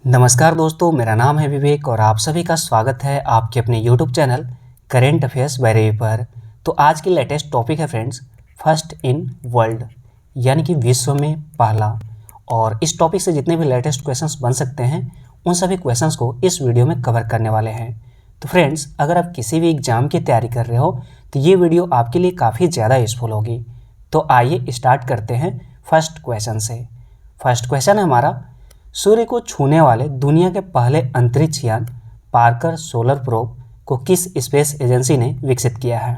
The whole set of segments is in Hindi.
नमस्कार दोस्तों, मेरा नाम है विवेक और आप सभी का स्वागत है आपके अपने YouTube channel current affairs by Ravi पर। तो आज की लेटेस्ट टॉपिक है फ्रेंड्स, फर्स्ट इन वर्ल्ड यानी कि विश्व में पहला। और इस टॉपिक से जितने भी लेटेस्ट क्वेश्चंस बन सकते हैं उन सभी क्वेश्चंस को इस वीडियो में कवर करने वाले हैं। तो फ्रेंड्स, अगर आप किसी भी एग्जाम की तैयारी कर रहे हो तो ये वीडियो आपके लिए काफ़ी ज़्यादा यूजफुल होगी। तो आइए स्टार्ट करते हैं फर्स्ट क्वेश्चन से। फर्स्ट क्वेश्चन है हमारा, सूर्य को छूने वाले दुनिया के पहले अंतरिक्ष यान पार्कर सोलर प्रोब को किस स्पेस एजेंसी ने विकसित किया है?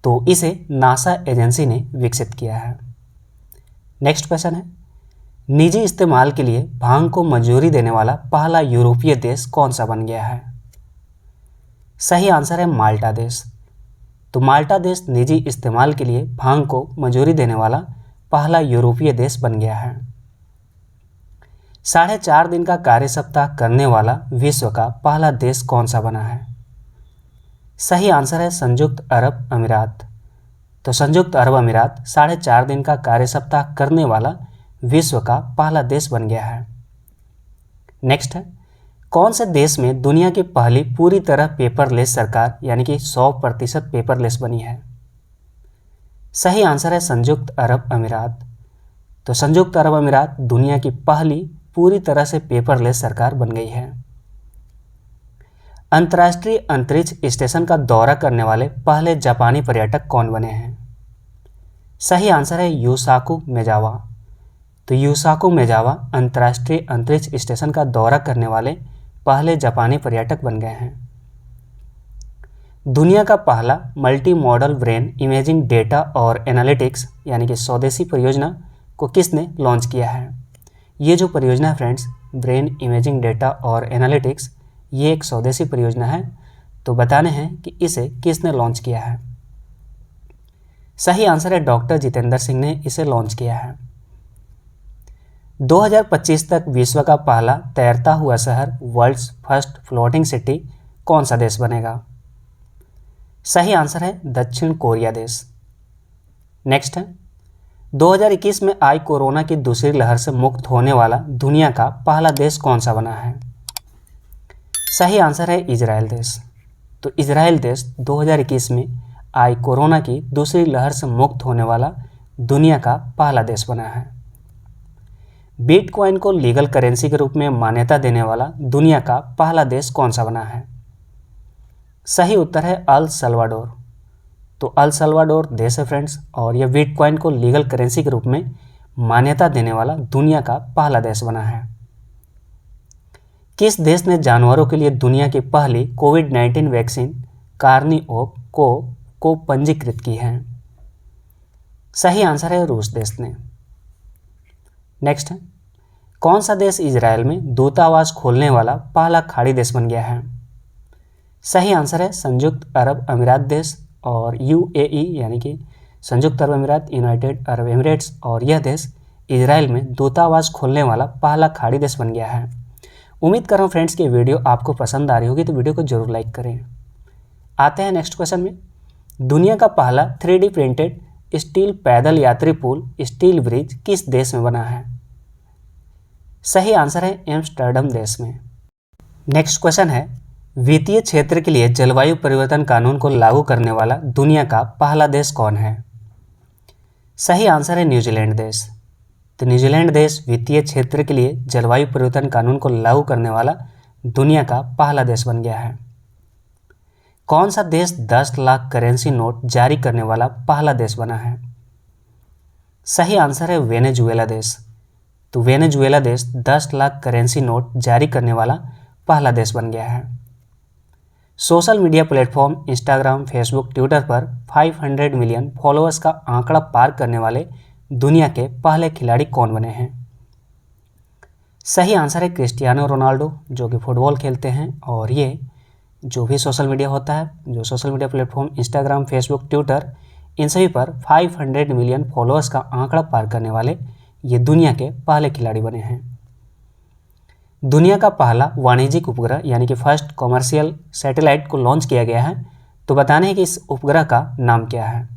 तो इसे नासा एजेंसी ने विकसित किया है। नेक्स्ट क्वेश्चन है, निजी इस्तेमाल के लिए भांग को मंजूरी देने वाला पहला यूरोपीय देश कौन सा बन गया है? सही आंसर है माल्टा देश। तो माल्टा देश निजी इस्तेमाल के लिए भांग को मंजूरी देने वाला पहला यूरोपीय देश बन गया है। 4.5 दिन का कार्य सप्ताह करने वाला विश्व का पहला देश कौन सा बना है? सही आंसर है संयुक्त अरब अमीरात। तो संयुक्त अरब अमीरात 4.5 दिन का कार्य सप्ताह करने वाला विश्व का पहला देश बन गया है। नेक्स्ट है, कौन से देश में दुनिया की पहली पूरी तरह पेपरलेस सरकार यानी कि 100% पेपरलेस बनी है? सही आंसर है संयुक्त अरब अमीरात। तो संयुक्त अरब अमीरात दुनिया की पहली पूरी तरह से पेपरलेस सरकार बन गई है। अंतर्राष्ट्रीय अंतरिक्ष स्टेशन का दौरा करने वाले पहले जापानी पर्यटक कौन बने हैं? सही आंसर है यूसाकु मेजावा। तो यूसाकु मेजावा अंतर्राष्ट्रीय अंतरिक्ष स्टेशन का दौरा करने वाले पहले जापानी पर्यटक बन गए हैं। दुनिया का पहला multi modal brain imaging data और एनालिटिक्स यानी कि स्वदेशी परियोजना को किसने लॉन्च किया है? ये जो परियोजना है फ्रेंड्स, ब्रेन इमेजिंग डेटा और एनालिटिक्स, ये एक स्वदेशी परियोजना है। तो बताने हैं कि इसे किसने लॉन्च किया है। सही आंसर है डॉक्टर जितेंद्र सिंह ने इसे लॉन्च किया है। 2025 तक विश्व का पहला तैरता हुआ शहर वर्ल्ड्स फर्स्ट फ्लोटिंग सिटी कौन सा देश बनेगा? सही आंसर है दक्षिण कोरिया देश। नेक्स्ट है, 2021 में आई कोरोना की दूसरी लहर से मुक्त होने वाला दुनिया का पहला देश कौन सा बना है? सही आंसर है इजराइल देश। तो इजराइल देश 2021 में आई कोरोना की दूसरी लहर से मुक्त होने वाला दुनिया का पहला देश बना है। बिटकॉइन को लीगल करेंसी के रूप में मान्यता देने वाला दुनिया का पहला देश कौन सा बना है? सही उत्तर है अल सल्वाडोर। तो अल सल्वाडोर देश है फ्रेंड्स, और यह बिटकॉइन को लीगल करेंसी के रूप में मान्यता देने वाला दुनिया का पहला देश बना है। किस देश ने जानवरों के लिए दुनिया की पहली कोविड-19 वैक्सीन कार्निओक को पंजीकृत की है? सही आंसर है रूस देश ने। नेक्स्ट है, कौन सा देश इजराइल में दूतावास खोलने वाला पहला खाड़ी देश बन गया है? सही आंसर है संयुक्त अरब अमीरात देश और यूएई यानी कि संयुक्त अरब अमीरात, यूनाइटेड अरब एमिरेट्स, और यह देश इजराइल में दूतावास खोलने वाला पहला खाड़ी देश बन गया है। उम्मीद कर रहा हूँ फ्रेंड्स कि वीडियो आपको पसंद आ रही होगी, तो वीडियो को जरूर लाइक करें। आते हैं नेक्स्ट क्वेश्चन में, दुनिया का पहला 3D प्रिंटेड स्टील पैदल यात्री पुल स्टील ब्रिज किस देश में बना है? सही आंसर है एम्स्टर्डम देश में। नेक्स्ट क्वेश्चन है, वित्तीय क्षेत्र के लिए जलवायु परिवर्तन कानून को लागू करने वाला दुनिया का पहला देश कौन है? सही आंसर है न्यूजीलैंड देश। तो न्यूजीलैंड देश वित्तीय क्षेत्र के लिए जलवायु परिवर्तन कानून को लागू करने वाला दुनिया का पहला देश बन गया है। कौन सा देश 10 लाख करेंसी नोट जारी करने वाला पहला देश बना है? सही आंसर है वेनेजुएला देश। तो वेनेजुएला देश 10 लाख करेंसी नोट जारी करने वाला पहला देश बन गया है। Social media platform Instagram, Facebook, Twitter पर 500 मिलियन फॉलोअर्स का आंकड़ा पार करने वाले दुनिया के पहले खिलाड़ी कौन बने हैं? सही आंसर है क्रिस्टियानो रोनाल्डो, जो कि फुटबॉल खेलते हैं। और ये जो भी सोशल मीडिया होता है, जो social media platform Instagram, Facebook, Twitter, इन सभी पर 500 मिलियन फॉलोअर्स का आंकड़ा पार करने वाले ये दुनिया के पहले खिलाड़ी बने हैं। दुनिया का पहला वाणिज्यिक उपग्रह यानी कि फर्स्ट कॉमर्शियल सैटेलाइट को लॉन्च किया गया है। तो बताने हैं कि इस उपग्रह का नाम क्या है?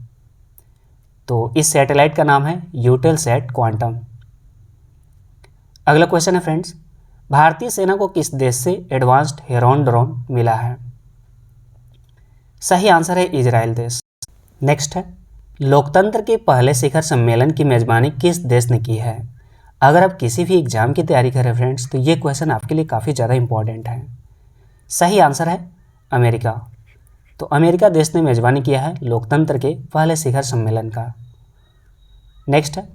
तो इस सैटेलाइट का नाम है यूटेलसैट क्वांटम। अगला क्वेश्चन है फ्रेंड्स, भारतीय सेना को किस देश से एडवांस्ड हेरोन ड्रोन मिला है? सही आंसर है इजराइल देश। नेक्स्ट है, लोकतंत्र के पहले शिखर सम्मेलन की मेजबानी किस देश ने की है? अगर आप किसी भी एग्जाम की तैयारी करें फ्रेंड्स, तो ये क्वेश्चन आपके लिए काफ़ी ज़्यादा इंपॉर्टेंट है। सही आंसर है अमेरिका। तो अमेरिका देश ने मेजबानी किया है लोकतंत्र के पहले शिखर सम्मेलन का। नेक्स्ट है,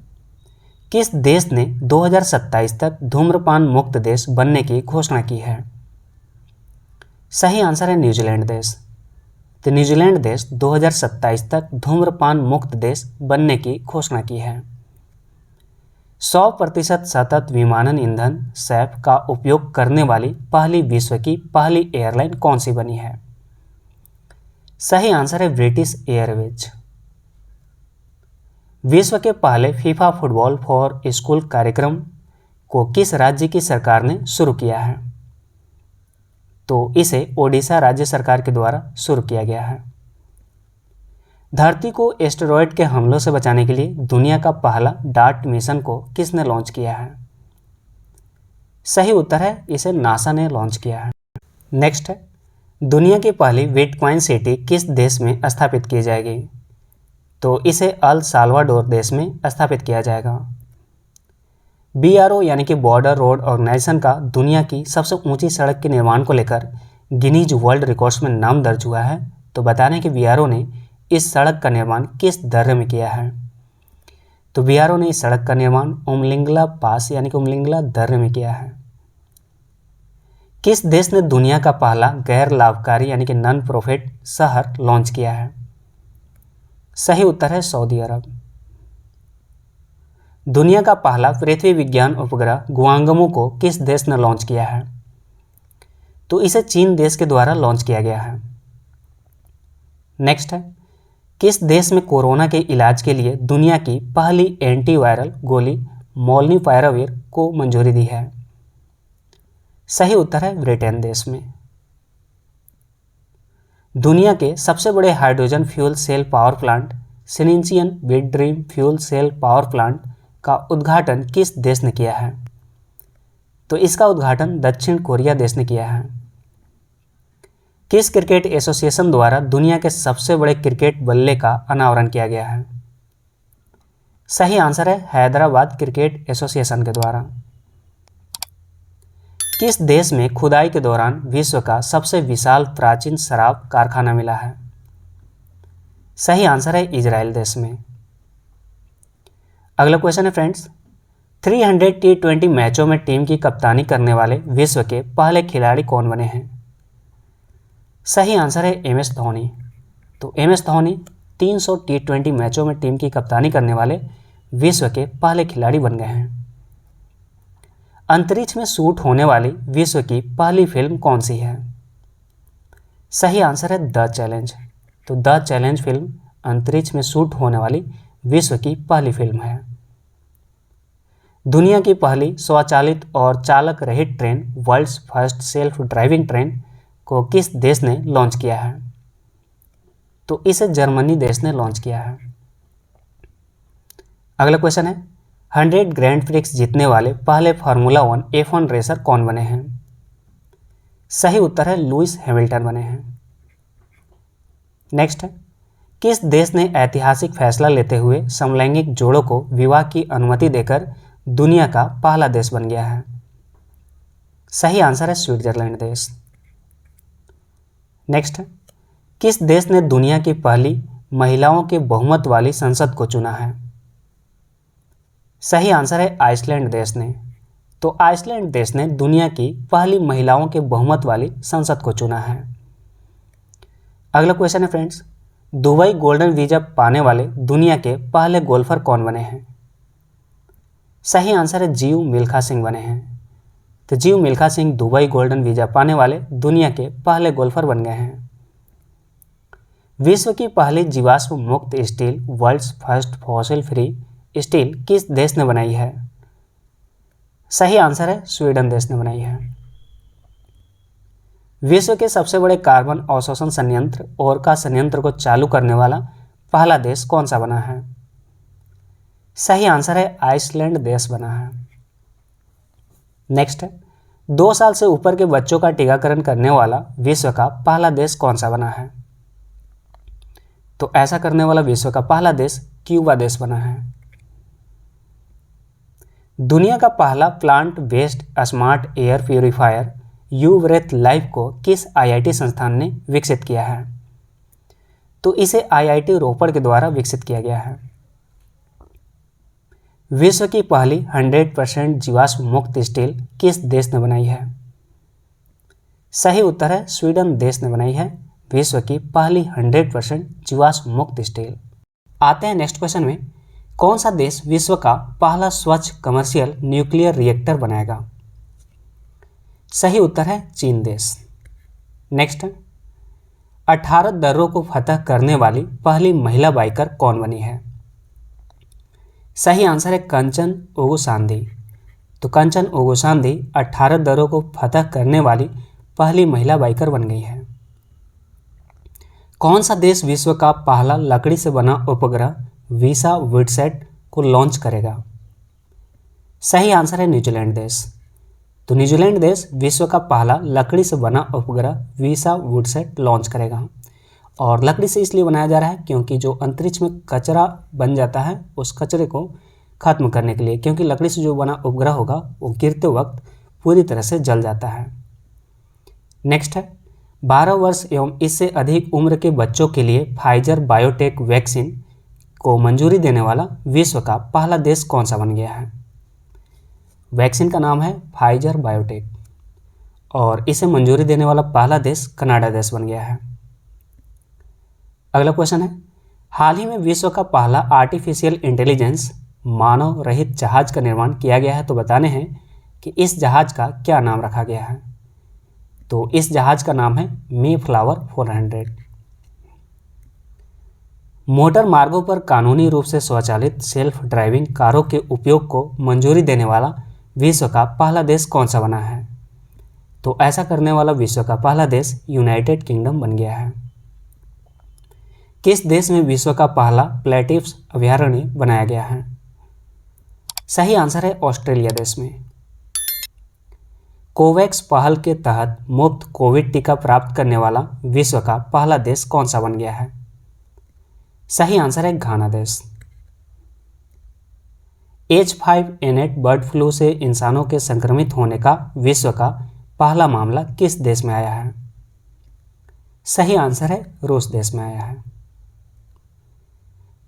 किस देश ने 2027 तक धूम्रपान मुक्त देश बनने की घोषणा की है? सही आंसर है न्यूजीलैंड देश। तो न्यूजीलैंड देश 2027 तक धूम्रपान मुक्त देश बनने की घोषणा की है। 100% सतत विमानन ईंधन सैफ का उपयोग करने वाली पहली विश्व की पहली एयरलाइन कौन सी बनी है? सही आंसर है ब्रिटिश एयरवेज। विश्व के पहले फीफा फुटबॉल फॉर स्कूल कार्यक्रम को किस राज्य की सरकार ने शुरू किया है? तो इसे ओडिशा राज्य सरकार के द्वारा शुरू किया गया है। धरती को एस्टेरॉयड के हमलों से बचाने के लिए दुनिया का पहला डार्ट मिशन को किसने लॉन्च किया है? सही उत्तर है इसे नासा ने लॉन्च किया है। नेक्स्ट है, दुनिया की पहली बिटकॉइन सिटी किस देश में स्थापित की जाएगी? तो इसे अल साल्वाडोर देश में स्थापित किया जाएगा। BRO यानी कि बॉर्डर रोड ऑर्गेनाइजेशन का दुनिया की सबसे ऊंची सड़क के निर्माण को लेकर गिनीज वर्ल्ड रिकॉर्ड्स में नाम दर्ज हुआ है। तो बता दें कि BRO ने इस सड़क का निर्माण किस दर्रे में किया है? तो BRO ने इस सड़क का निर्माण उमलिंगला पास यानी कि उमलिंगला दर्रे में किया है। किस देश ने दुनिया का पहला गैर लाभकारी यानी कि नॉन प्रॉफिट शहर लॉन्च किया है? सही उत्तर है सऊदी अरब। दुनिया का पहला पृथ्वी विज्ञान उपग्रह गुआंगमो को किस देश ने लॉन्च किया है? तो इसे चीन देश के द्वारा लॉन्च किया गया है। नेक्स्ट है, किस देश में कोरोना के इलाज के लिए दुनिया की पहली एंटीवायरल गोली मोल्नुपिराविर को मंजूरी दी है? सही उत्तर है ब्रिटेन देश में। दुनिया के सबसे बड़े hydrogen fuel cell power plant Shinincheon big dream fuel cell power plant का उद्घाटन किस देश ने किया है? तो इसका उद्घाटन दक्षिण कोरिया देश ने किया है। किस क्रिकेट एसोसिएशन द्वारा दुनिया के सबसे बड़े क्रिकेट बल्ले का अनावरण किया गया है? सही आंसर है हैदराबाद क्रिकेट एसोसिएशन के द्वारा। किस देश में खुदाई के दौरान विश्व का सबसे विशाल प्राचीन शराब कारखाना मिला है? सही आंसर है इजराइल देश में। अगला क्वेश्चन है फ्रेंड्स, 300 T20 मैचों में टीम की कप्तानी करने वाले विश्व के पहले खिलाड़ी कौन बने हैं? सही आंसर है MS धोनी। तो MS धोनी 300 T20 मैचों में टीम की कप्तानी करने वाले विश्व के पहले खिलाड़ी बन गए हैं। अंतरिक्ष में शूट होने वाली विश्व की पहली फिल्म कौन सी है? सही आंसर है द चैलेंज। तो द चैलेंज फिल्म अंतरिक्ष में शूट होने वाली विश्व की पहली फिल्म है। दुनिया की पहली स्वचालित और चालक रहित train world's first self driving train को किस देश ने लॉन्च किया है? तो इसे जर्मनी देश ने लॉन्च किया है। अगला क्वेश्चन है, 100 ग्रैंड प्रिक्स जीतने वाले पहले फार्मूला 1 F1 रेसर कौन बने हैं? सही उत्तर है लुइस हैमिल्टन बने हैं। नेक्स्ट है, किस देश ने ऐतिहासिक फैसला लेते हुए समलैंगिक जोड़ों को विवाह की अनुमति देकर दुनिया का पहला देश बन गया है? सही आंसर है स्विट्जरलैंड देश। नेक्स्ट है, किस देश ने दुनिया की पहली महिलाओं के बहुमत वाली संसद को चुना है? सही आंसर है आइसलैंड देश ने। तो आइसलैंड देश ने दुनिया की पहली महिलाओं के बहुमत वाली संसद को चुना है। अगला क्वेश्चन है फ्रेंड्स, दुबई गोल्डन वीजा पाने वाले दुनिया के पहले गोल्फर कौन बने हैं? सही आंसर है जीव मिल्खा सिंह बने हैं। तो जीव Milkha Singh Dubai golden visa पाने वाले दुनिया के पहले गोल्फर बन गए हैं। विश्व की पहली जीवाश्म मुक्त steel world's first fossil free steel किस देश ने बनाई है? सही आंसर है स्वीडन देश ने बनाई है। विश्व के सबसे बड़े कार्बन अवशोषण संयंत्र ओरका संयंत्र को चालू करने वाला पहला देश कौन सा बना है? सही आंसर है आइसलैंड देश बना है। नेक्स्ट है, 2 साल से ऊपर के बच्चों का टीकाकरण करने वाला विश्व का पहला देश कौन सा बना है? तो ऐसा करने वाला विश्व का पहला देश क्यूबा देश बना है। दुनिया का पहला plant based smart air purifier you breathe life को किस आईआईटी संस्थान ने विकसित किया है? तो इसे आईआईटी रोपड़ के द्वारा विकसित किया गया है। विश्व की पहली 100% जीवाश्म मुक्त स्टील किस देश ने बनाई है? सही उत्तर है स्वीडन देश ने बनाई है विश्व की पहली 100% जीवाश्म मुक्त स्टील। आते हैं नेक्स्ट क्वेश्चन में, कौन सा देश विश्व का पहला स्वच्छ कमर्शियल न्यूक्लियर रिएक्टर बनाएगा? सही उत्तर है चीन देश। नेक्स्ट, 18 दर्रों को फतह करने वाली पहली महिला बाइकर कौन बनी है? सही आंसर है कंचन ओगुसांदी। तो कंचन ओगुसांदी 18 दर्रों को फतह करने वाली पहली महिला बाइकर बन गई है। कौन सा देश विश्व का पहला लकड़ी से बना उपग्रह वीसा विडसैट को लॉन्च करेगा? सही आंसर है न्यूजीलैंड देश। तो न्यूजीलैंड देश विश्व का पहला लकड़ी से बना उपग्रह वीसा विडसैट लॉन्च करेगा। और लकड़ी से इसलिए बनाया जा रहा है क्योंकि जो अंतरिक्ष में कचरा बन जाता है उस कचरे को खत्म करने के लिए, क्योंकि लकड़ी से जो बना उपग्रह होगा वो गिरते वक्त पूरी तरह से जल जाता है। नेक्स्ट है, 12 वर्ष एवं इससे अधिक उम्र के बच्चों के लिए फाइजर बायोटेक वैक्सीन को मंजूरी देने वाला विश्व का पहला देश कौन सा बन गया है? वैक्सीन का नाम है फाइजर बायोटेक और इसे मंजूरी देने वाला पहला देश कनाडा देश बन गया है। अगला क्वेश्चन है, हाल ही में विश्व का पहला आर्टिफिशियल इंटेलिजेंस मानव रहित जहाज का निर्माण किया गया है, तो बताने हैं कि इस जहाज का क्या नाम रखा गया है? तो इस जहाज का नाम है मेफ्लावर 400। मोटर मार्गों पर कानूनी रूप से स्वचालित सेल्फ ड्राइविंग कारों के उपयोग को मंजूरी देने वाला विश्व का पहला देश कौन सा बना है? तो ऐसा करने वाला विश्व का पहला देश यूनाइटेड किंगडम बन गया है। किस देश में विश्व का पहला प्लेटिव्स अभयारण्य बनाया गया है? सही आंसर है ऑस्ट्रेलिया देश में। कोवैक्स पहल के तहत मुफ्त कोविड टीका प्राप्त करने वाला विश्व का पहला देश कौन सा बन गया है? सही आंसर है घाना देश। H5N8 बर्ड फ्लू से इंसानों के संक्रमित होने का विश्व का पहला मामला किस देश में आया है? सही आंसर है रूस देश में आया है।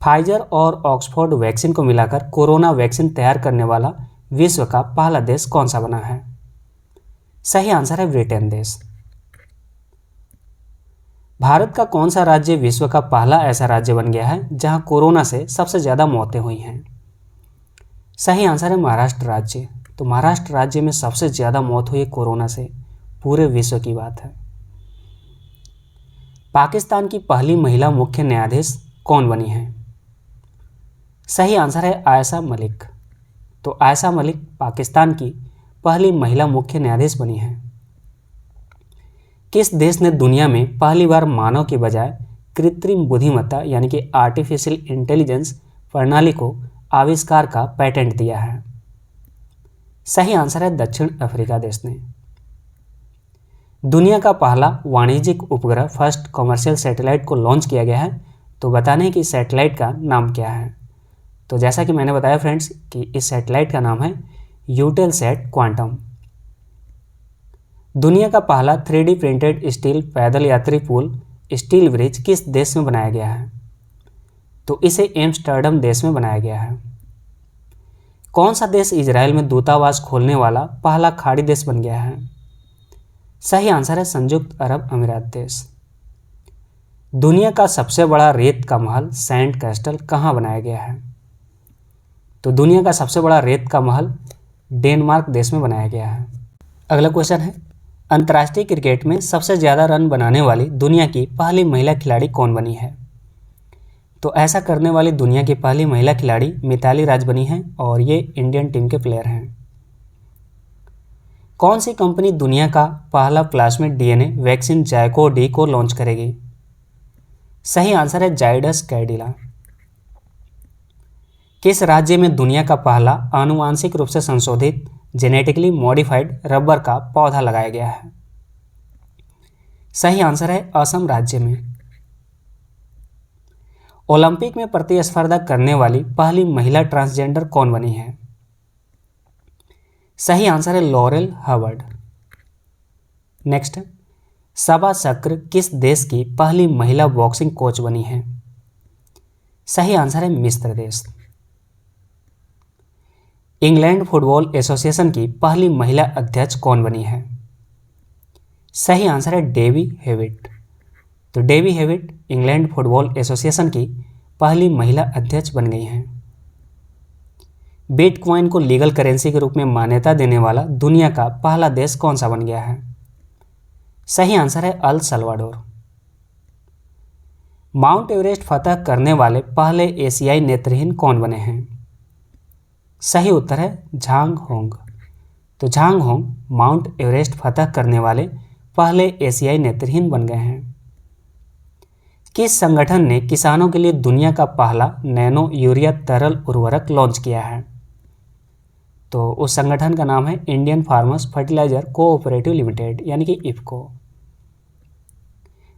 फाइजर और ऑक्सफोर्ड वैक्सीन को मिलाकर कोरोना वैक्सीन तैयार करने वाला विश्व का पहला देश कौन सा बना है? सही आंसर है ब्रिटेन देश। भारत का कौन सा राज्य विश्व का पहला ऐसा राज्य बन गया है जहां कोरोना से सबसे ज्यादा मौतें हुई हैं? सही आंसर है महाराष्ट्र राज्य। तो महाराष्ट्र राज्य में सबसे ज्यादा मौत हुई कोरोना से, पूरे विश्व की बात है। पाकिस्तान की पहली महिला मुख्य न्यायाधीश कौन बनी है? सही आंसर है आयशा मलिक। तो आयशा मलिक पाकिस्तान की पहली महिला मुख्य न्यायाधीश बनी है। किस देश ने दुनिया में पहली बार मानव के बजाय कृत्रिम बुद्धिमत्ता यानी कि आर्टिफिशियल इंटेलिजेंस प्रणाली को आविष्कार का पेटेंट दिया है? सही आंसर है दक्षिण अफ्रीका देश ने। दुनिया का पहला वाणिज्यिक उपग्रह फर्स्ट कमर्शियल सैटेलाइट को लॉन्च किया गया है, तो बताने कि सैटेलाइट का नाम क्या है? तो जैसा कि मैंने बताया फ्रेंड्स कि इस सैटेलाइट का नाम है यूटेलसैट क्वांटम। दुनिया का पहला 3D प्रिंटेड स्टील पैदल यात्री पुल स्टील ब्रिज किस देश में बनाया गया है? तो इसे एम्स्टर्डम देश में बनाया गया है। कौन सा देश इजराइल में दूतावास खोलने वाला पहला खाड़ी देश बन गया है? सही आंसर है संयुक्त अरब अमीरात देश। दुनिया का सबसे बड़ा रेत का महल सैंड कैस्टल कहाँ बनाया गया है? तो दुनिया का सबसे बड़ा रेत का महल डेनमार्क देश में बनाया गया है। अगला क्वेश्चन है, अंतर्राष्ट्रीय क्रिकेट में सबसे ज़्यादा रन बनाने वाली दुनिया की पहली महिला खिलाड़ी कौन बनी है? तो ऐसा करने वाली दुनिया की पहली महिला खिलाड़ी मिताली राज बनी है और ये इंडियन टीम के प्लेयर हैं। कौन सी कंपनी दुनिया का पहला प्लाज्मिड डीएनए वैक्सीन जायको-डी को लॉन्च करेगी? सही आंसर है जाइडस कैडिला। किस राज्य में दुनिया का पहला आनुवांशिक रूप से संशोधित जेनेटिकली मॉडिफाइड रबर का पौधा लगाया गया है? सही आंसर है असम राज्य में। ओलंपिक में प्रतिस्पर्धा करने वाली पहली महिला ट्रांसजेंडर कौन बनी है? सही आंसर है लॉरेल हवर्ड। नेक्स्ट, सबा चक्र किस देश की पहली महिला बॉक्सिंग कोच बनी है? सही आंसर है मिस्र देश। इंग्लैंड फुटबॉल एसोसिएशन की पहली महिला अध्यक्ष कौन बनी है? सही आंसर है डेवी हेविट। तो Davy Hewitt England football association की पहली महिला अध्यक्ष बन गई हैं। बिटकॉइन को लीगल करेंसी के रूप में मान्यता देने वाला दुनिया का पहला देश कौन सा बन गया है? सही आंसर है अल सल्वाडोर। माउंट एवरेस्ट फतह करने वाले पहले एशियाई नेत्रहीन कौन बने हैं? सही उत्तर है झांग होंग। तो झांग होंग माउंट एवरेस्ट फतह करने वाले पहले एशियाई नेत्रहीन बन गए हैं। किस संगठन ने किसानों के लिए दुनिया का पहला नैनो यूरिया तरल उर्वरक लॉन्च किया है? तो उस संगठन का नाम है Indian farmers fertiliser cooperative limited यानी कि इफको।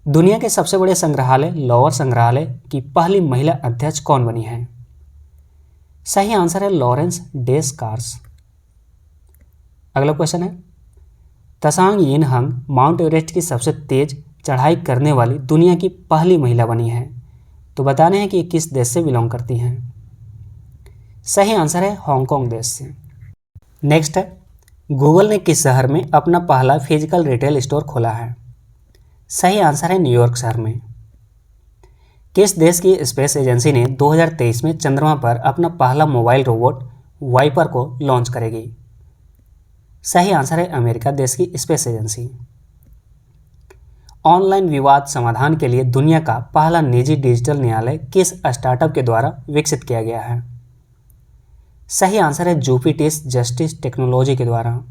दुनिया के सबसे बड़े संग्रहालय लोअर संग्रहालय की पहली महिला अध्यक्ष कौन बनी है? सही आंसर है लॉरेंस डेस्कार्स। अगला क्वेश्चन है, त्सांग यिनहंग माउंट एवरेस्ट की सबसे तेज चढ़ाई करने वाली दुनिया की पहली महिला बनी है। तो बताने हैं कि ये किस देश से बिलोंग करती हैं? सही आंसर है हांगकांग देश से। नेक्स्ट है, गूगल ने किस शहर में अपना पहला फिजिकल रिटेल स्टोर खोला है? सही आंसर है न्यूयॉर्क शहर में। किस देश की स्पेस एजेंसी ने 2023 में चंद्रमा पर अपना पहला मोबाइल रोबोट वाइपर को लॉन्च करेगी? सही आंसर है अमेरिका देश की स्पेस एजेंसी। ऑनलाइन विवाद समाधान के लिए दुनिया का पहला निजी डिजिटल न्यायालय किस स्टार्टअप के द्वारा विकसित किया गया है? सही आंसर है जुपिटिस जस्टिस टेक्नोलॉजी के द्वारा।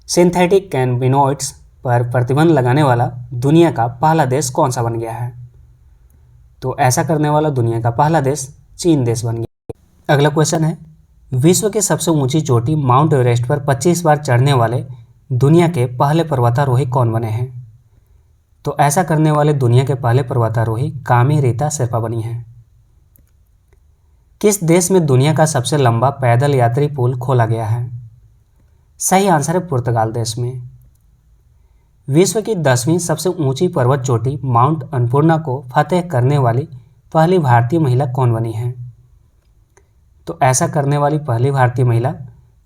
सिंथेटिक कैनबिनोइड्स पर प्रतिबंध लगाने वाला दुनिया का पहला देश कौन सा बन गया है? तो ऐसा करने वाला दुनिया का पहला देश चीन देश बन गया। अगला क्वेश्चन है, विश्व की सबसे ऊंची चोटी माउंट एवरेस्ट पर 25 बार चढ़ने वाले दुनिया के पहले पर्वतारोही कौन बने हैं? तो ऐसा करने वाले दुनिया के पहले पर्वतारोही कामी रीता शेर्पा बनी हैं। किस देश में दुनिया का सबसे लंबा पैदल यात्री पुल खोला गया है? सही आंसर है पुर्तगाल देश में। विश्व की 10वीं सबसे ऊंची पर्वत चोटी माउंट अन्नपूर्णा को फतेह करने वाली पहली भारतीय महिला कौन बनी है? तो ऐसा करने वाली पहली भारतीय महिला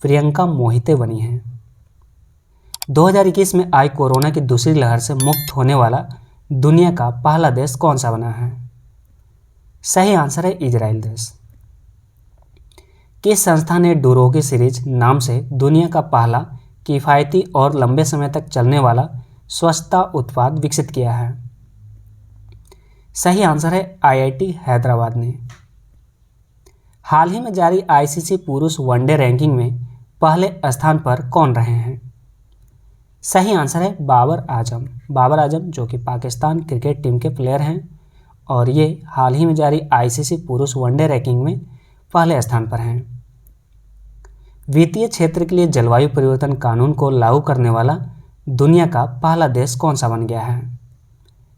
प्रियंका मोहिते बनी है। 2021 में आई कोरोना की दूसरी लहर से मुक्त होने वाला दुनिया का पहला देश कौन सा बना है? सही आंसर है इजराइल देश। किस संस्था ने डुरोगी सीरीज नाम से दुनिया का पहला किफ़ायती और लंबे समय तक चलने वाला स्वच्छता उत्पाद विकसित किया है? सही आंसर है आईआईटी हैदराबाद ने। हाल ही में जारी आईसीसी पुरुष वनडे रैंकिंग में पहले स्थान पर कौन रहे हैं? सही आंसर है बाबर आजम। बाबर आजम जो कि पाकिस्तान क्रिकेट टीम के प्लेयर हैं और ये हाल ही में जारी आईसीसी पुरुष वनडे रैंकिंग में पहले स्थान पर हैं। वित्तीय क्षेत्र के लिए जलवायु परिवर्तन कानून को लागू करने वाला दुनिया का पहला देश कौन सा बन गया है?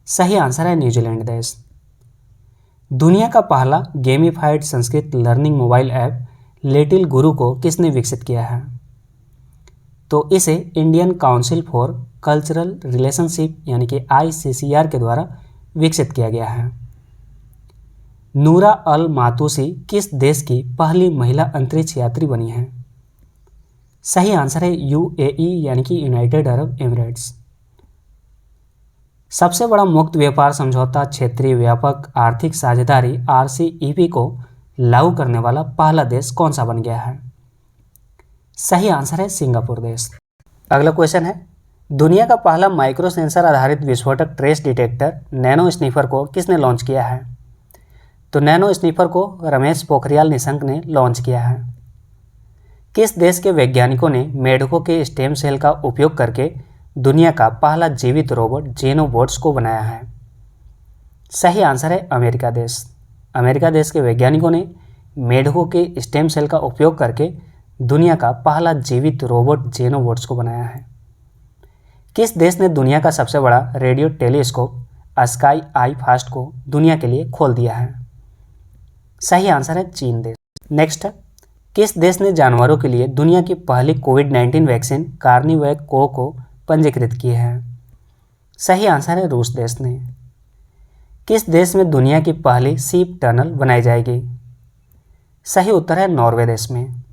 सही आंसर है न्यूजीलैंड देश। दुनिया का पहला gamified Sanskrit learning mobile app little गुरु को किसने विकसित किया है? तो इसे Indian council for cultural relationship यानी कि ICCR के द्वारा विकसित किया गया है। नूरा अल मातूसी किस देश की पहली महिला अंतरिक्ष यात्री बनी है? सही आंसर है UAE यानी कि यूनाइटेड अरब एमिरेट्स। सबसे बड़ा मुक्त व्यापार समझौता क्षेत्रीय व्यापक आर्थिक साझेदारी RCEP को लागू करने वाला पहला देश कौन सा बन गया है? सही आंसर है सिंगापुर देश। अगला क्वेश्चन है, दुनिया का पहला माइक्रो सेंसर आधारित विस्फोटक ट्रेस डिटेक्टर नैनो स्नीफर को किसने लॉन्च किया है? तो नैनो स्नीफर को रमेश पोखरियाल निशंक ने लॉन्च किया है। किस देश के वैज्ञानिकों ने मेढकों के स्टेम सेल का उपयोग करके दुनिया का पहला जीवित रोबोट जेनोबोट्स को बनाया है? सही आंसर है अमेरिका देश। अमेरिका देश के वैज्ञानिकों ने मेढकों के स्टेम सेल का उपयोग करके दुनिया का पहला जीवित रोबोट जेनोबोट्स को बनाया है? किस देश ने दुनिया का सबसे बड़ा रेडियो टेलीस्कोप स्काई आई फास्ट को दुनिया के लिए खोल दिया है? सही आंसर है चीन देश। नेक्स्ट है, किस देश ने जानवरों के लिए दुनिया की पहली कोविड-19 वैक्सीन कार्निवैक को पंजीकृत की है? सही आंसर है रूस देश ने। किस देश में दुनिया की पहली सीप टनल बनाई जाएगी? सही उत्तर है नॉर्वे देश में।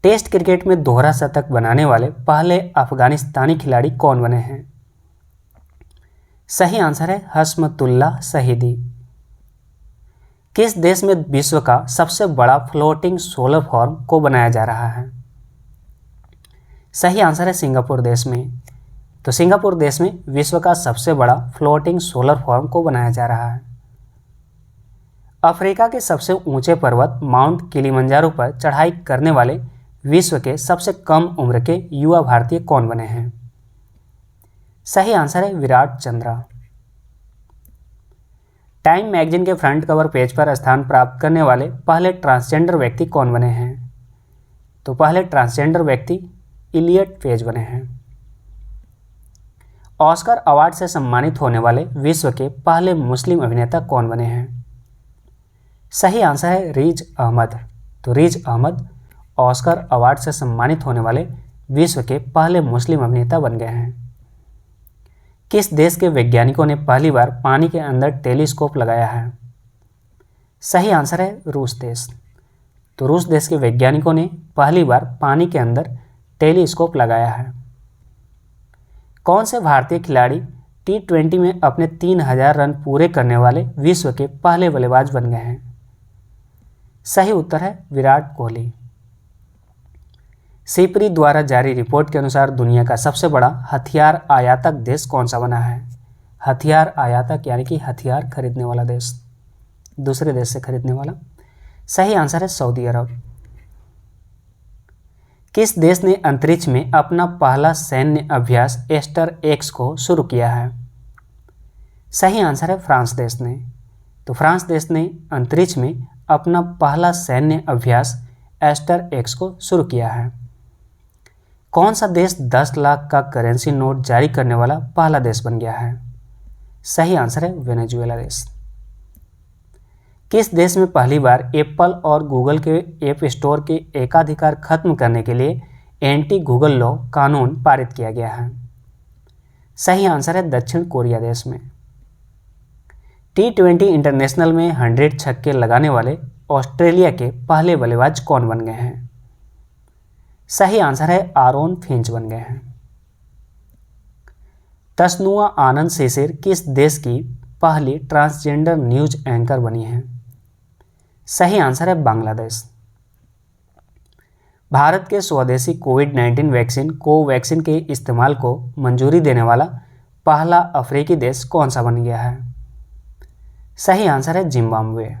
टेस्ट क्रिकेट में दोहरा शतक बनाने वाले पहले अफगानिस्तानी खिलाड़ी कौन बने हैं? सही आंसर है हस्मतुल्लाह शहीदी। किस देश में विश्व का सबसे बड़ा फ्लोटिंग सोलर फार्म को बनाया जा रहा है? सही आंसर है सिंगापुर देश में। तो सिंगापुर देश में विश्व का सबसे बड़ा फ्लोटिंग सोलर फार्म को बनाया जा रहा है। अफ्रीका के सबसे ऊंचे पर्वत माउंट किलिमंजारो पर चढ़ाई करने वाले विश्व के सबसे कम उम्र के युवा भारतीय कौन बने हैं? सही आंसर है विराट चंद्रा। टाइम मैगजीन के फ्रंट कवर पेज पर स्थान प्राप्त करने वाले पहले ट्रांसजेंडर व्यक्ति कौन बने हैं? तो पहले ट्रांसजेंडर व्यक्ति इलियट पेज बने हैं। ऑस्कर अवार्ड से सम्मानित होने वाले विश्व के पहले मुस्लिम अभिनेता कौन बने हैं? सही आंसर है रिज अहमद। तो रिज अहमद ऑस्कर अवार्ड से सम्मानित होने वाले विश्व के पहले मुस्लिम अभिनेता बन गए हैं। किस देश के वैज्ञानिकों ने पहली बार पानी के अंदर टेलीस्कोप लगाया है? सही आंसर है रूस देश। तो रूस देश के वैज्ञानिकों ने पहली बार पानी के अंदर टेलीस्कोप लगाया है। कौन से भारतीय खिलाड़ी T20 में अपने 3000 रन पूरे करने वाले विश्व के पहले बल्लेबाज बन गए हैं? सही उत्तर है विराट कोहली। सिपरी द्वारा जारी रिपोर्ट के अनुसार दुनिया का सबसे बड़ा हथियार आयातक देश कौन सा बना है? हथियार आयातक यानी कि हथियार खरीदने वाला देश, दूसरे देश से खरीदने वाला। सही आंसर है सऊदी अरब। किस देश ने अंतरिक्ष में अपना पहला सैन्य अभ्यास एस्टर एक्स को शुरू किया है? सही आंसर है फ्रांस देश ने। तो फ्रांस देश ने अंतरिक्ष में अपना पहला सैन्य अभ्यास एस्टर एक्स को शुरू किया है। कौन सा देश 10 लाख का करेंसी नोट जारी करने वाला पहला देश बन गया है? सही आंसर है वेनेजुएला देश। किस देश में पहली बार एप्पल और गूगल के ऐप स्टोर के एकाधिकार खत्म करने के लिए एंटी गूगल लॉ कानून पारित किया गया है? सही आंसर है दक्षिण कोरिया देश में। T20 इंटरनेशनल में 100 छक्के लगाने वाले ऑस्ट्रेलिया के पहले बल्लेबाज कौन बन गए हैं? सही आंसर है आरोन फिंच बन गए हैं। तस्नुआ आनंद शिशिर किस देश की पहली ट्रांसजेंडर न्यूज एंकर बनी है? सही आंसर है बांग्लादेश। भारत के स्वदेशी कोविड-19 वैक्सीन कोवैक्सीन के इस्तेमाल को मंजूरी देने वाला पहला अफ्रीकी देश कौन सा बन गया है? सही आंसर है जिम्बाब्वे।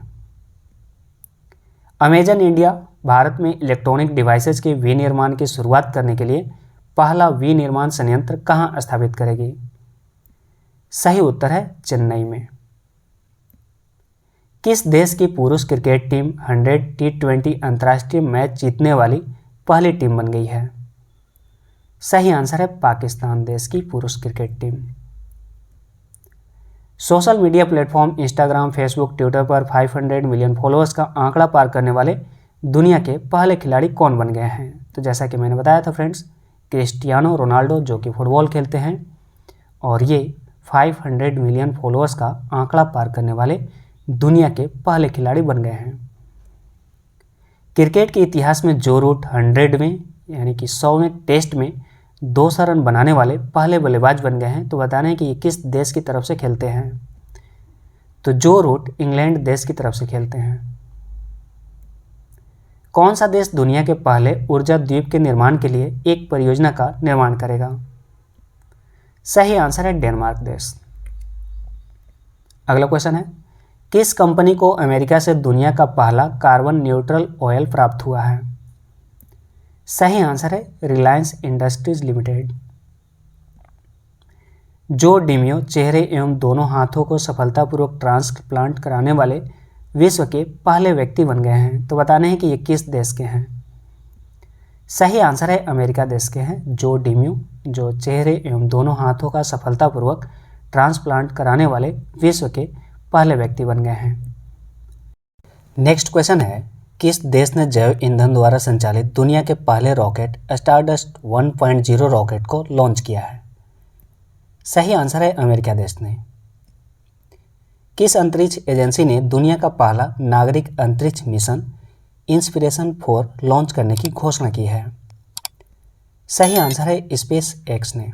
अमेजन इंडिया भारत में इलेक्ट्रॉनिक डिवाइसेस के विनिर्माण की शुरुआत करने के लिए पहला विनिर्माण संयंत्र कहां स्थापित करेगी? सही उत्तर है चेन्नई में। किस देश की पुरुष क्रिकेट टीम 100 T20 अंतर्राष्ट्रीय मैच जीतने वाली पहली टीम बन गई है? सही आंसर है पाकिस्तान देश की पुरुष cricket team. Social media platform Instagram, Facebook, Twitter पर 500 मिलियन फॉलोअर्स का आंकड़ा पार करने वाले दुनिया के पहले खिलाड़ी कौन बन गए हैं? तो जैसा कि मैंने बताया था फ्रेंड्स, क्रिस्टियानो रोनाल्डो जो कि फुटबॉल खेलते हैं और ये 500 मिलियन फॉलोअर्स का आंकड़ा पार करने वाले दुनिया के पहले खिलाड़ी बन गए हैं। क्रिकेट के इतिहास में जो रूट 100 में यानी कि 100वें टेस्ट में 200 रन बनाने वाले पहले बल्लेबाज बन गए हैं। तो बताना है कि ये किस देश की तरफ से खेलते हैं? तो जो रूट इंग्लैंड देश की तरफ से खेलते हैं। कौन सा देश दुनिया के पहले ऊर्जा द्वीप के निर्माण के लिए एक परियोजना का निर्माण करेगा? सही आंसर है डेनमार्क देश। अगला क्वेश्चन है, किस कंपनी को अमेरिका से दुनिया का पहला कार्बन न्यूट्रल ऑयल प्राप्त हुआ है? सही आंसर है रिलायंस इंडस्ट्रीज लिमिटेड। जो डिमियो चेहरे एवं दोनों हाथों को सफलतापूर्वक ट्रांसप्लांट कराने वाले विश्व के पहले व्यक्ति बन गए हैं। तो बताने हैं कि ये किस देश के हैं? सही आंसर है अमेरिका देश के हैं जो डिम्यू, जो चेहरे एवं दोनों हाथों का सफलतापूर्वक ट्रांसप्लांट कराने वाले विश्व के पहले व्यक्ति बन गए हैं। नेक्स्ट क्वेश्चन है, किस देश ने जैव ईंधन द्वारा संचालित दुनिया के पहले रॉकेट स्टारडस्ट 1.0 रॉकेट को लॉन्च किया है? सही आंसर है अमेरिका देश ने। किस अंतरिक्ष एजेंसी ने दुनिया का पहला नागरिक अंतरिक्ष मिशन इंस्पिरेशन 4 लॉन्च करने की घोषणा की है? सही आंसर है स्पेस एक्स ने।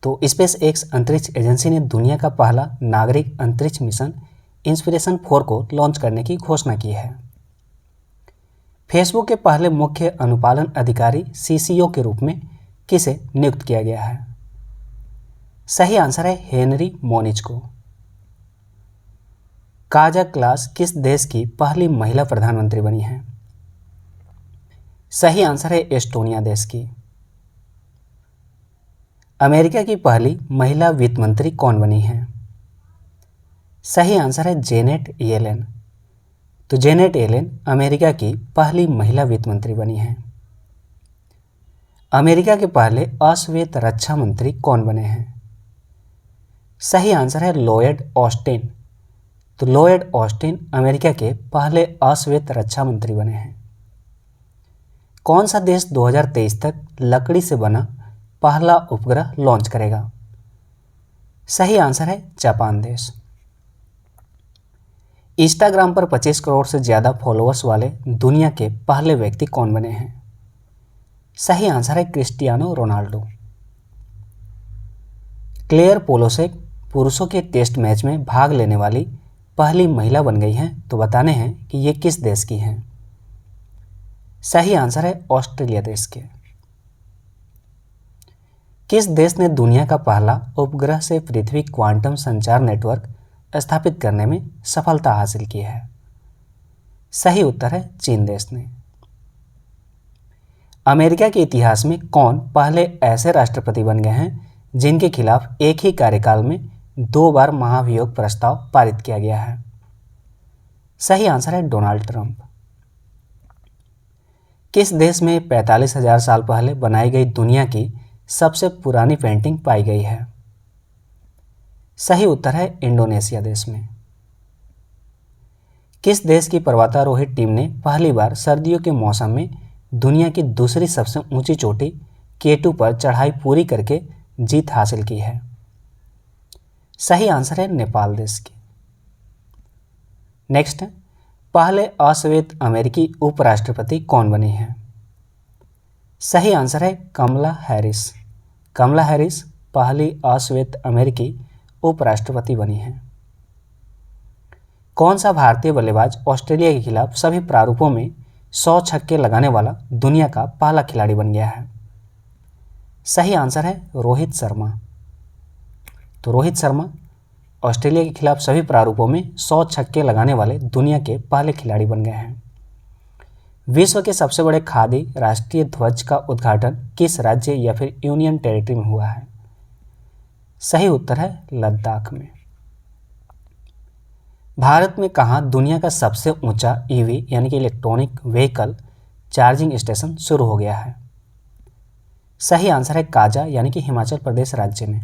तो स्पेस एक्स अंतरिक्ष एजेंसी ने दुनिया का पहला नागरिक अंतरिक्ष मिशन इंस्पिरेशन 4 को लॉन्च करने की घोषणा की है। फेसबुक के पहले मुख्य अनुपालन अधिकारी सीसीओ के रूप में किसे नियुक्त किया गया है? सही आंसर है हेनरी मोनिज को। काजा क्लास किस देश की पहली महिला प्रधानमंत्री बनी है? सही आंसर है एस्टोनिया देश की। अमेरिका की पहली महिला वित्त मंत्री कौन बनी है? सही आंसर है जेनेट येलेन। तो जेनेट येलेन अमेरिका की पहली महिला वित्त मंत्री बनी है। अमेरिका के पहले अश्वेत रक्षा मंत्री कौन बने हैं? सही आंसर है लॉयड ऑस्टिन। तो लॉयड ऑस्टिन अमेरिका के पहले अश्वेत रक्षा मंत्री बने हैं। कौन सा देश 2023 तक लकड़ी से बना पहला उपग्रह लॉन्च करेगा? सही आंसर है जापान देश। इंस्टाग्राम पर 25 करोड़ से ज़्यादा फॉलोअर्स वाले दुनिया के पहले व्यक्ति कौन बने हैं? सही आंसर है क्रिस्टियानो रोनाल्डो। क्लेयर पोलोसेक पुरुषों के टेस्ट मैच में भाग लेने वाली पहली महिला बन गई हैं, तो बताने हैं कि ये किस देश की हैं? सही आंसर है ऑस्ट्रेलिया देश के। किस देश ने दुनिया का पहला उपग्रह से पृथ्वी क्वांटम संचार नेटवर्क स्थापित करने में सफलता हासिल की है? सही उत्तर है चीन देश ने। अमेरिका के इतिहास में कौन पहले ऐसे राष्ट्रपति बन गए हैं जिनके खिलाफ एक ही कार्यकाल में 2 बार महाभियोग प्रस्ताव पारित किया गया है? सही आंसर है डोनाल्ड ट्रंप। किस देश में 45,000 साल पहले बनाई गई दुनिया की सबसे पुरानी पेंटिंग पाई गई है? सही उत्तर है इंडोनेशिया देश में। किस देश की पर्वतारोही टीम ने पहली बार सर्दियों के मौसम में दुनिया की दूसरी सबसे ऊंची चोटी K2 पर चढ़ाई पूरी करके जीत हासिल की है? सही आंसर है नेपाल देश की। नेक्स्ट, पहले अश्वेत अमेरिकी उपराष्ट्रपति कौन बने हैं? सही आंसर है कमला हैरिस। कमला हैरिस पहली अश्वेत अमेरिकी उपराष्ट्रपति बनी हैं। कौन सा भारतीय बल्लेबाज ऑस्ट्रेलिया के खिलाफ सभी प्रारूपों में 100 छक्के लगाने वाला दुनिया का पहला खिलाड़ी बन गया है? सही आंसर है रोहित शर्मा। तो रोहित शर्मा ऑस्ट्रेलिया के खिलाफ सभी प्रारूपों में 100 छक्के लगाने वाले दुनिया के पहले खिलाड़ी बन गए हैं। विश्व के सबसे बड़े खादी राष्ट्रीय ध्वज का उद्घाटन किस राज्य या फिर यूनियन टेरिटरी में हुआ है? सही उत्तर है लद्दाख में। भारत में कहाँ दुनिया का सबसे ऊंचा ईवी यानी कि इलेक्ट्रॉनिक व्हीकल चार्जिंग स्टेशन शुरू हो गया है? सही आंसर है काजा यानी कि हिमाचल प्रदेश राज्य में।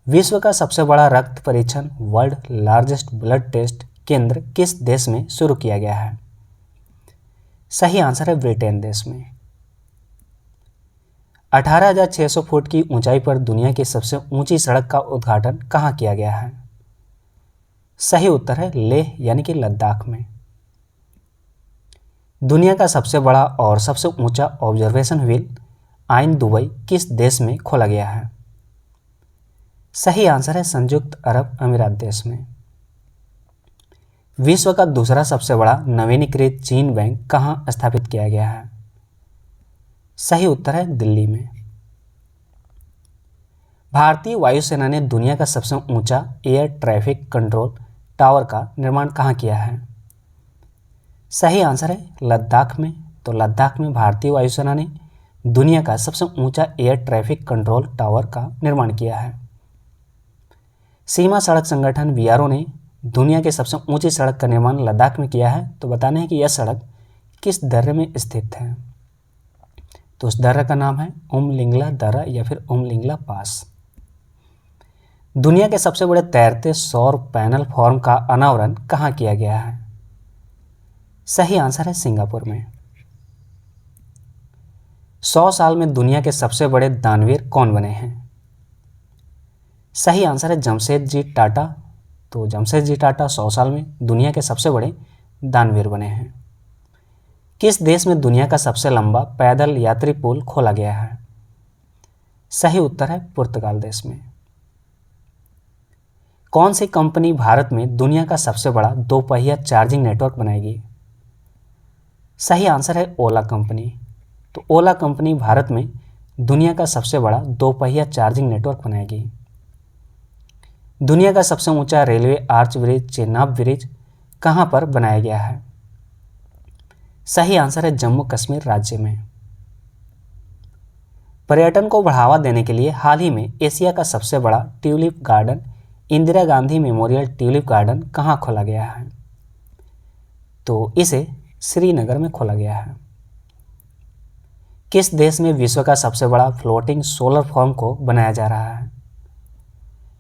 विश्व का सबसे बड़ा रक्त परीक्षण वर्ल्ड लार्जेस्ट ब्लड टेस्ट केंद्र किस देश में शुरू किया गया है? सही आंसर है ब्रिटेन देश में। 18,600 फुट की ऊंचाई पर दुनिया की सबसे ऊंची सड़क का उद्घाटन कहाँ किया गया है? सही उत्तर है लेह यानी कि लद्दाख में। दुनिया का सबसे बड़ा और सबसे ऊंचा ऑब्जर्वेशन व्हील आइन दुबई किस देश में खोला गया है? सही आंसर है संयुक्त अरब अमीरात देश में। विश्व का दूसरा सबसे बड़ा नवीनीकृत चीन बैंक कहाँ स्थापित किया गया है? सही उत्तर है दिल्ली में। भारतीय वायुसेना ने दुनिया का सबसे ऊंचा एयर ट्रैफिक कंट्रोल टावर का निर्माण कहाँ किया है? सही आंसर है लद्दाख में। तो लद्दाख में भारतीय वायुसेना ने दुनिया का सबसे ऊंचा एयर ट्रैफिक कंट्रोल टावर का निर्माण किया है। सीमा सड़क संगठन बीआरओ ने दुनिया के सबसे ऊंची सड़क का निर्माण लद्दाख में किया है, तो बताने हैं कि यह सड़क किस दर्रे में स्थित है? तो उस दर्रे का नाम है उमलिंगला दर्रा या फिर उमलिंगला पास। दुनिया के सबसे बड़े तैरते सौर पैनल फॉर्म का अनावरण कहाँ किया गया है? सही आंसर है सिंगापुर में। 100 साल में दुनिया के सबसे बड़े दानवीर कौन बने हैं? सही आंसर है जमशेदजी टाटा। तो जमशेदजी टाटा 100 साल में दुनिया के सबसे बड़े दानवीर बने हैं। किस देश में दुनिया का सबसे लंबा पैदल यात्री पुल खोला गया है? सही उत्तर है पुर्तगाल देश में। कौन सी कंपनी भारत में दुनिया का सबसे बड़ा दोपहिया चार्जिंग नेटवर्क बनाएगी? सही आंसर है ओला कंपनी। तो ओला कंपनी भारत में दुनिया का सबसे बड़ा दोपहिया चार्जिंग नेटवर्क बनाएगी। दुनिया का सबसे ऊंचा railway arch bridge Chenab bridge कहां पर बनाया गया है? सही आंसर है जम्मू कश्मीर राज्य में। पर्यटन को बढ़ावा देने के लिए हाल ही में एशिया का सबसे बड़ा tulip garden Indira Gandhi memorial tulip garden कहां खोला गया है? तो इसे श्रीनगर में खोला गया है। किस देश में विश्व का सबसे बड़ा फ्लोटिंग सोलर फॉर्म को बनाया जा रहा है?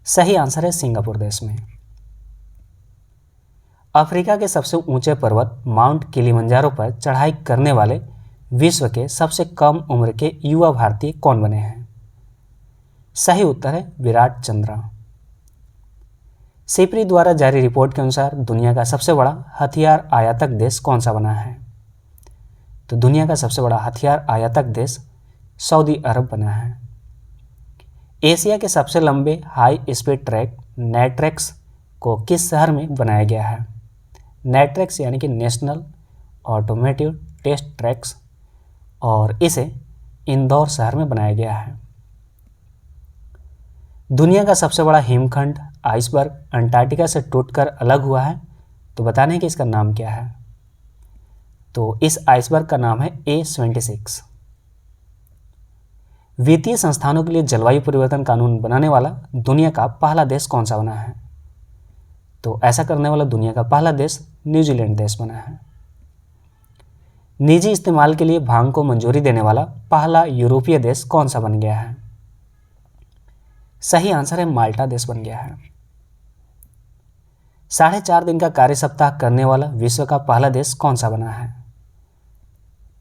सही आंसर है सिंगापुर देश में। अफ्रीका के सबसे ऊंचे पर्वत माउंट किलिमंजारो पर चढ़ाई करने वाले विश्व के सबसे कम उम्र के युवा भारतीय कौन बने हैं? सही उत्तर है विराट चंद्रा। सिपरी द्वारा जारी रिपोर्ट के अनुसार दुनिया का सबसे बड़ा हथियार आयातक देश कौन सा बना है? तो दुनिया का सबसे बड़ा हथियार आयातक देश सऊदी अरब बना है। एशिया के सबसे लंबे हाई स्पीड ट्रैक नेट्रेक्स को किस शहर में बनाया गया है? नेट्रेक्स यानी कि नेशनल ऑटोमेटिव टेस्ट ट्रैक्स, और इसे इंदौर शहर में बनाया गया है। दुनिया का सबसे बड़ा हिमखंड आइसबर्ग अंटार्कटिका से टूटकर अलग हुआ है, तो बताने कि इसका नाम क्या है? तो इस आइसबर्ग का नाम है A26। वित्तीय संस्थानों के लिए जलवायु परिवर्तन कानून बनाने वाला दुनिया का पहला देश कौन सा बना है? तो ऐसा करने वाला दुनिया का पहला देश न्यूजीलैंड देश बना है। निजी इस्तेमाल के लिए भांग को मंजूरी देने वाला पहला यूरोपीय देश कौन सा बन गया है? सही आंसर है माल्टा देश बन गया है। 4.5 दिन का कार्य सप्ताह करने वाला विश्व का पहला देश कौन सा बना है?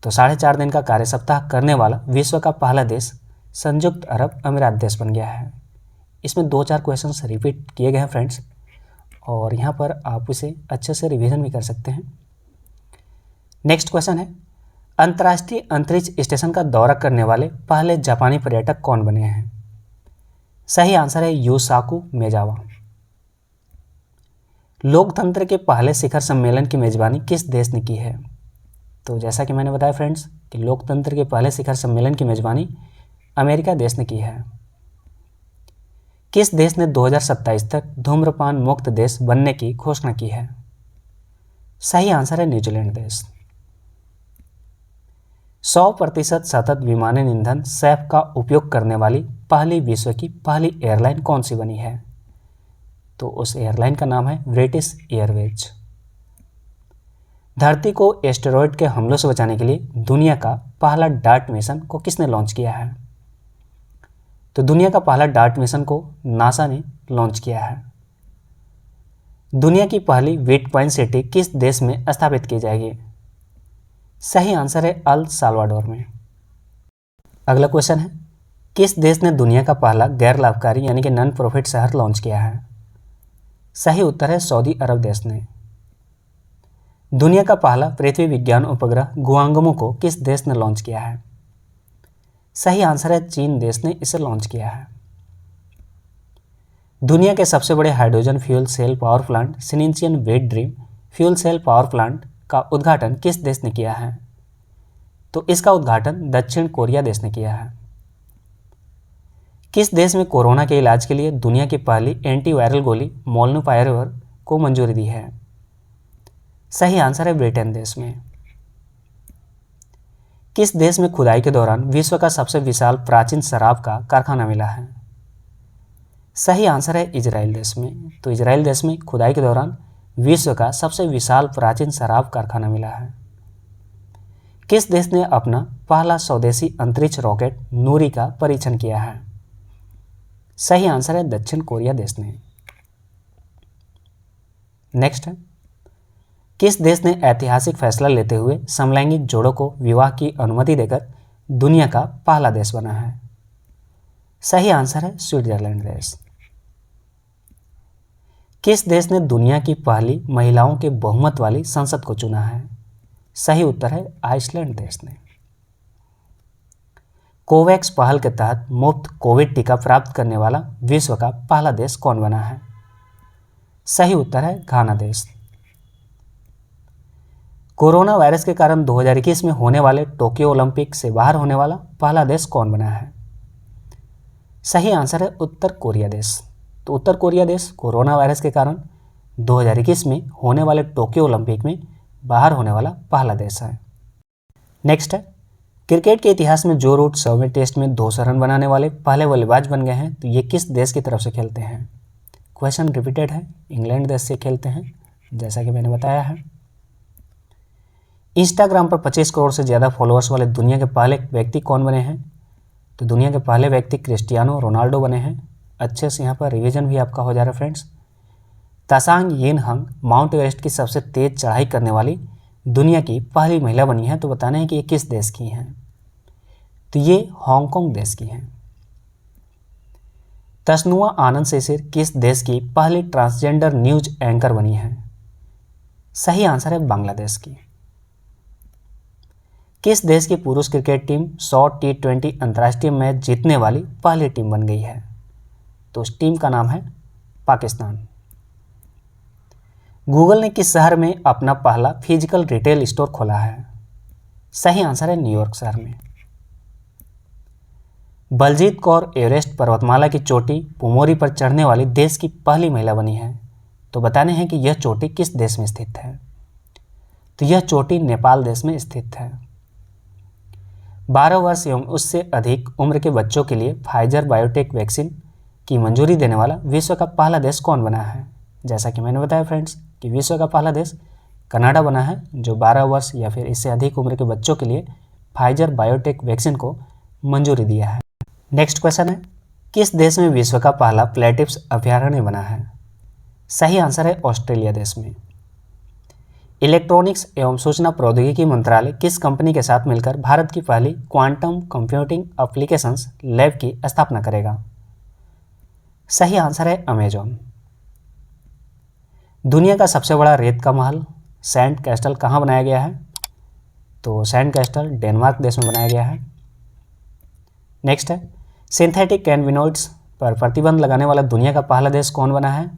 तो 4.5 दिन का कार्य सप्ताह करने वाला विश्व का पहला देश संयुक्त अरब अमीरात देश बन गया है। इसमें 2-4 क्वेश्चंस रिपीट किए गए हैं फ्रेंड्स, और यहाँ पर आप इसे अच्छे से रिवीजन भी कर सकते हैं। नेक्स्ट क्वेश्चन है, अंतर्राष्ट्रीय अंतरिक्ष स्टेशन का दौरा करने वाले पहले जापानी पर्यटक कौन बने हैं? सही आंसर है यूसाकू मेजावा। लोकतंत्र के पहले शिखर सम्मेलन की मेजबानी किस देश ने की है? तो जैसा कि मैंने बताया फ्रेंड्स कि लोकतंत्र के पहले शिखर सम्मेलन की मेजबानी अमेरिका देश ने की है। किस देश ने 2027 तक धूम्रपान मुक्त देश बनने की घोषणा की है? सही आंसर है न्यूजीलैंड देश। 100% सतत विमानन ईंधन सैफ का उपयोग करने वाली पहली विश्व की पहली एयरलाइन कौन सी बनी है? तो उस एयरलाइन का नाम है ब्रिटिश एयरवेज। धरती को एस्टेरॉयड के हमलों से बचाने के लिए दुनिया का पहला डार्ट मिशन को किसने लॉन्च किया है? तो दुनिया का पहला डार्ट मिशन को नासा ने लॉन्च किया है। दुनिया की पहली बिटकॉइन सिटी किस देश में स्थापित की जाएगी? सही आंसर है अल साल्वाडोर में। अगला क्वेश्चन है, किस देश ने दुनिया का पहला गैर लाभकारी यानी कि नॉन प्रॉफिट शहर लॉन्च किया है? सही उत्तर है सऊदी अरब देश ने। दुनिया का पहला पृथ्वी विज्ञान उपग्रह गुआंगमो को किस देश ने लॉन्च किया है? सही आंसर है चीन देश ने इसे लॉन्च किया है। दुनिया के सबसे बड़े hydrogen fuel cell power plant Shinincheon wet dream fuel cell power plant का उद्घाटन किस देश ने किया है? तो इसका उद्घाटन दक्षिण कोरिया देश ने किया है। किस देश में कोरोना के इलाज के लिए दुनिया की पहली एंटीवायरल गोली मोलनुपायरेवर को मंजूरी दी है? सही आंसर है ब्रिटेन देश में। किस देश में खुदाई के दौरान विश्व का सबसे विशाल प्राचीन शराब का कारखाना मिला है? सही आंसर है इजराइल देश में। तो इजराइल देश में खुदाई के दौरान विश्व का सबसे विशाल प्राचीन शराब कारखाना मिला है। किस देश ने अपना पहला स्वदेशी अंतरिक्ष रॉकेट नूरी का परीक्षण किया है? सही आंसर है दक्षिण कोरिया देश ने। नेक्स्ट है, किस देश ने ऐतिहासिक फैसला लेते हुए समलैंगिक जोड़ों को विवाह की अनुमति देकर दुनिया का पहला देश बना है? सही आंसर है स्विट्जरलैंड देश। किस देश ने दुनिया की पहली महिलाओं के बहुमत वाली संसद को चुना है? सही उत्तर है आइसलैंड देश ने। कोवैक्स पहल के तहत मुफ्त कोविड टीका प्राप्त करने वाला विश्व का पहला देश कौन बना है? सही उत्तर है घाना देश। कोरोना वायरस के कारण 2021 में होने वाले टोक्यो ओलंपिक से बाहर होने वाला पहला देश कौन बना है? सही आंसर है उत्तर कोरिया देश। तो उत्तर कोरिया देश कोरोना वायरस के कारण 2021 में होने वाले टोक्यो ओलंपिक में बाहर होने वाला पहला देश है। नेक्स्ट है, क्रिकेट के इतिहास में जो रूट 100वें टेस्ट में 200 रन बनाने वाले पहले बल्लेबाज बन गए हैं, तो ये किस देश की तरफ से खेलते हैं? क्वेश्चन रिपीटेड है, इंग्लैंड देश से खेलते हैं, जैसा कि मैंने बताया है। इंस्टाग्राम पर 25 करोड़ से ज़्यादा फॉलोअर्स वाले दुनिया के पहले व्यक्ति कौन बने हैं? तो दुनिया के पहले व्यक्ति क्रिस्टियानो रोनाल्डो बने हैं। अच्छे से यहाँ पर रिवीजन भी आपका हो जा रहा है फ्रेंड्स। तासांग यिनहंग माउंट एवरेस्ट की सबसे तेज चढ़ाई करने वाली दुनिया की पहली महिला बनी है। तो बताना है कि ये किस देश की हैं? तो ये हांगकांग देश की हैं। तस्नुआ आनंद शेषिर किस देश की पहली ट्रांसजेंडर न्यूज एंकर बनी है? सही आंसर है बांग्लादेश की। किस देश की पुरुष क्रिकेट टीम 100 T20 अंतर्राष्ट्रीय मैच जीतने वाली पहली टीम बन गई है? तो उस टीम का नाम है पाकिस्तान। गूगल ने किस शहर में अपना पहला फिजिकल रिटेल स्टोर खोला है? सही आंसर है न्यूयॉर्क शहर में। बलजीत कौर एवरेस्ट पर्वतमाला की चोटी पुमोरी पर चढ़ने वाली देश की पहली महिला बनी है। तो बताने हैं कि यह चोटी किस देश में स्थित है? तो यह चोटी नेपाल देश में स्थित है। 12 वर्ष एवं उससे अधिक उम्र के बच्चों के लिए फाइजर बायोटेक वैक्सीन की मंजूरी देने वाला विश्व का पहला देश कौन बना है? जैसा कि मैंने बताया फ्रेंड्स कि विश्व का पहला देश कनाडा बना है, जो 12 वर्ष या फिर इससे अधिक उम्र के बच्चों के लिए फाइजर बायोटेक वैक्सीन को मंजूरी दिया है। नेक्स्ट क्वेश्चन है, किस देश में विश्व का पहला प्लेटिव्स अभयारण्य बना है? सही आंसर है ऑस्ट्रेलिया देश में। इलेक्ट्रॉनिक्स एवं सूचना प्रौद्योगिकी मंत्रालय किस कंपनी के साथ मिलकर भारत की पहली क्वांटम कंप्यूटिंग एप्लीकेशंस लैब की स्थापना करेगा? सही आंसर है अमेजॉन। दुनिया का सबसे बड़ा रेत का महल सैंड कैस्टल कहाँ बनाया गया है? तो सैंड कैस्टल डेनमार्क देश में बनाया गया है। नेक्स्ट है, सिंथेटिक कैनबिनॉइड्स पर प्रतिबंध लगाने वाला दुनिया का पहला देश कौन बना है?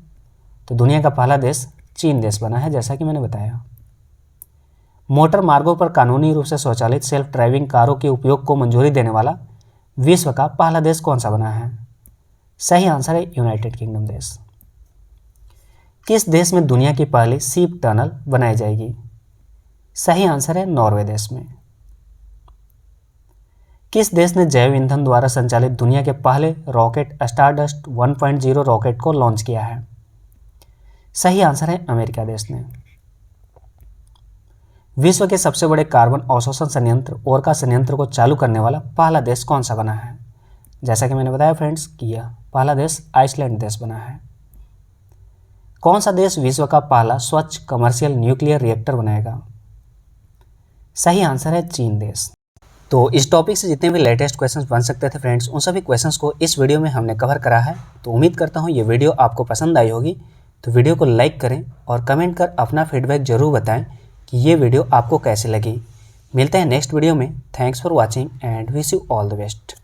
तो दुनिया का पहला देश चीन देश बना है, जैसा कि मैंने बताया। मोटर मार्गों पर कानूनी रूप से स्वचालित सेल्फ ड्राइविंग कारों के उपयोग को मंजूरी देने वाला विश्व का पहला देश कौन सा बना है? सही आंसर है यूनाइटेड किंगडम देश। किस देश में दुनिया की पहली सीप टनल बनाई जाएगी? सही आंसर है नॉर्वे देश में। किस देश ने जैव ईंधन द्वारा संचालित दुनिया के पहले रॉकेट स्टारडस्ट 1.0 रॉकेट को लॉन्च किया है? सही आंसर है अमेरिका देश ने। विश्व के सबसे बड़े कार्बन अवशोषण संयंत्र ओरका संयंत्र को चालू करने वाला पहला देश कौन सा बना है? जैसा कि मैंने बताया फ्रेंड्स कि यह पहला देश आइसलैंड देश बना है। कौन सा देश विश्व का पहला स्वच्छ कमर्शियल न्यूक्लियर रिएक्टर बनाएगा? सही आंसर है चीन देश। तो इस टॉपिक से जितने भी लेटेस्ट क्वेश्चंस बन सकते थे फ्रेंड्स, उन सभी क्वेश्चंस को इस वीडियो में हमने कवर करा है। तो उम्मीद करता हूँ ये वीडियो आपको पसंद आई होगी। तो वीडियो को लाइक करें और कमेंट कर अपना फीडबैक जरूर बताएं कि ये वीडियो आपको कैसे लगी। मिलते हैं नेक्स्ट वीडियो में। Thanks for watching and wish you all the best.